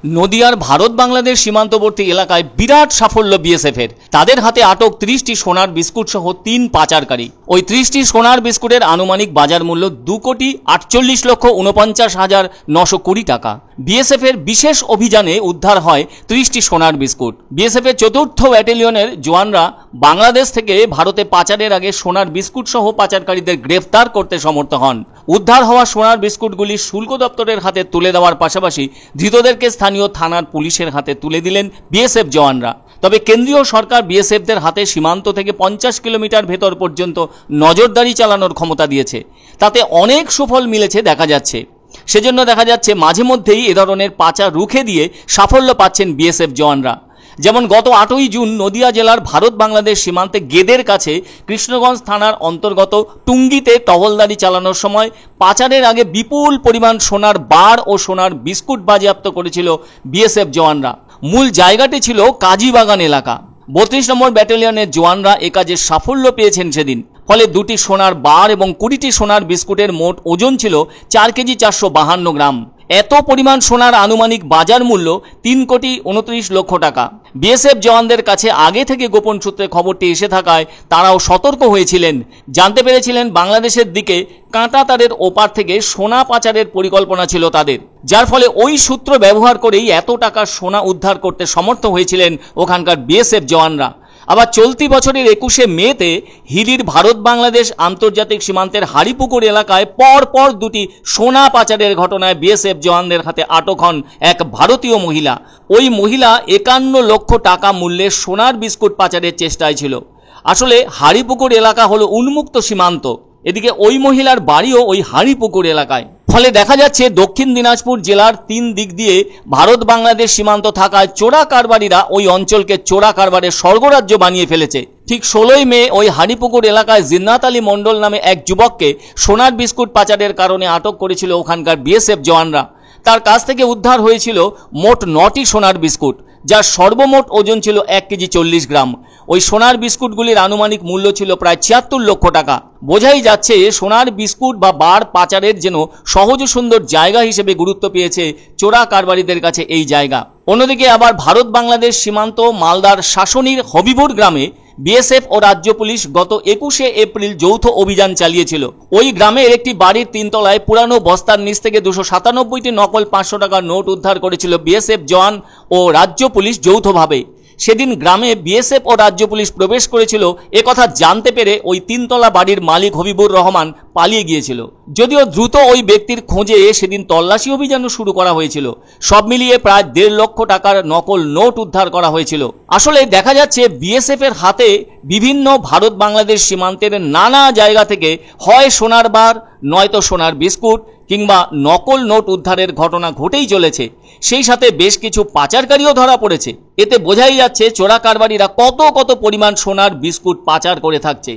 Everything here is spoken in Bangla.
নদিয়ার ভারত বাংলাদেশ সীমান্তবর্তী এলাকায় বিরাট সাফল্য বিএসএফের। তাদের হাতে আটক 30টি সোনার বিস্কুট সহ 3 পাচারকারী। ওই 30টি সোনার বিস্কুটের আনুমানিক বাজার মূল্য 2,48,49,920 টাকা। বিএসএফের বিশেষ অভিযানে উদ্ধার হয় 30টি সোনার বিস্কুট। বিএসএফের 4র্থ ব্যাটালিয়নের জওয়ানরা বাংলাদেশ থেকে ভারতে পাচারের আগে সোনার বিস্কুট সহ পাচারকারীদের গ্রেফতার করতে সমর্থ হন। উদ্ধার হওয়া সোনার বিস্কুটগুলি শুল্ক দপ্তরের হাতে তুলে দেওয়ার পাশাপাশি ধৃতদেরকে স্থানীয় থানার পুলিশের হাতে তুলে দিলেন বিএসএফ জওয়ানরা। তবে কেন্দ্রীয় সরকার বিএসএফদের হাতে সীমান্ত থেকে 50 কিলোমিটার ভেতর পর্যন্ত নজরদারি চালানোর ক্ষমতা দিয়েছে। তাতে অনেক সুফল মিলেছে দেখা যাচ্ছে। সেজন্য দেখা যাচ্ছে মাঝে মধ্যেই এ ধরনের পাচার রুখে দিয়ে সাফল্য পাচ্ছেন বিএসএফ জওয়ানরা। যেমন গত 8ই জুন নদিয়া জেলার ভারত বাংলাদেশ সীমান্তে গেদের কাছে কৃষ্ণগঞ্জ থানার অন্তর্গত টুঙ্গিতে টহলদারি চালানোর সময় পাচারের আগে বিপুল পরিমাণ সোনার বার ও সোনার বিস্কুট বাজেয়াপ্ত করেছিল বিএসএফ জওয়ানরা। মূল জায়গাটি ছিল কাজীবাগান এলাকা। 32 নম্বর ব্যাটালিয়নের জওয়ানরা এ কাজে সাফল্য পেয়েছেন সেদিন। ফলে 2টি সোনার বার এবং 20টি সোনার বিস্কুটের মোট ওজন ছিল 4 কেজি 452 গ্রাম। এত পরিমাণ সোনার আনুমানিক বাজার মূল্য 3,29,00,000 টাকা। বিএসএফ জওয়ানদের কাছে আগে থেকে গোপন সূত্রে খবরটি এসে থাকায় তারাও সতর্ক হয়েছিলেন। জানতে পেরেছিলেন বাংলাদেশের দিকে কাঁটা তারের ওপার থেকে সোনা পাচারের পরিকল্পনা ছিল তাদের, যার ফলে ওই সূত্র ব্যবহার করেই এত টাকার সোনা উদ্ধার করতে সমর্থ হয়েছিলেন ওখানকার বিএসএফ জওয়ানরা। আবার চলতি বছরের 21শে মেতে হিলির ভারত বাংলাদেশ আন্তর্জাতিক সীমান্তের হাড়িপুকুর এলাকায় পরপর 2টি সোনা পাচারের ঘটনায় বিএসএফ জওয়ানদের হাতে আটক হন এক ভারতীয় মহিলা। ওই মহিলা 51 লক্ষ টাকা মূল্যের সোনার বিস্কুট পাচারের চেষ্টায় ছিল। আসলে হাড়িপুকুর এলাকা হলো উন্মুক্ত সীমান্ত, এদিকে ওই মহিলার বাড়িও ওই হাড়িপুকুর এলাকায়। ফলে দেখা যাচ্ছে দক্ষিণ দিনাজপুর জেলার 3 দিক দিয়ে ভারত বাংলাদেশ সীমান্ত থাকায় চোরা কারবারিরা ওই অঞ্চলকে চোরা কারবারের স্বর্গরাজ্য বানিয়ে ফেলেছে। ঠিক 16ই মে ওই হাড়িপুকুর এলাকায় জিন্নাত আলী মণ্ডল নামে এক যুবককে সোনার বিস্কুট পাচারের কারণে আটক করেছিল ওখানকার বিএসএফ জওয়ানরা। তার কাছ থেকে উদ্ধার হয়েছিল মোট 9টি সোনার বিস্কুট, যার সর্বমোট ওজন ছিল 1 কেজি 40 গ্রাম। ওই সোনার বিস্কুটগুলির আনুমানিক মূল্য ছিল প্রায় 76 লক্ষ টাকা। বোঝাই যাচ্ছে সোনার বিস্কুট বা বার পাচারের যেন সহজ সুন্দর জায়গা হিসেবে গুরুত্ব পেয়েছে চোরা কারবারিদের কাছে এই জায়গা। অন্যদিকে আবার ভারত বাংলাদেশ সীমান্ত মালদার শাসনীর হবিবুর গ্রামে বিএসএফ ও রাজ্য পুলিশ গত 21শে এপ্রিল যৌথ অভিযান চালিয়েছিল। ওই গ্রামের একটি বাড়ির 3 তলায় পুরানো বস্তার নিচ থেকে 297টি নকল 500 টাকার নোট উদ্ধার করেছিল বিএসএফ জওয়ান ও রাজ্য পুলিশ যৌথভাবে। সেদিন গ্রামে বিএসএফ ও রাজ্য পুলিশ প্রবেশ করেছিল একথা জানতে পেরে ওই 3 তলা বাড়ির মালিক হবিবুর রহমান পালিয়ে গিয়েছিল। যদিও দ্রুত ওই ব্যক্তির খোঁজে সেদিন তল্লাশি অভিযানও শুরু করা হয়েছিল। সব মিলিয়ে প্রায় 1.5 লক্ষ টাকার নকল নোট উদ্ধার করা হয়েছিল। আসলে দেখা যাচ্ছে বিএসএফ এর হাতে বিভিন্ন ভারত বাংলাদেশ সীমান্তের নানা জায়গা থেকে হয় সোনার বার, নয়তো সোনার বিস্কুট কিংবা নকল নোট উদ্ধারের ঘটনা ঘটেই চলেছে। সেই সাথে বেশ কিছু পাচারকারীও ধরা পড়েছে। এতে বোঝাই যাচ্ছে চোরা কারবারিরা কত পরিমাণ সোনার বিস্কুট পাচার করে থাকছে।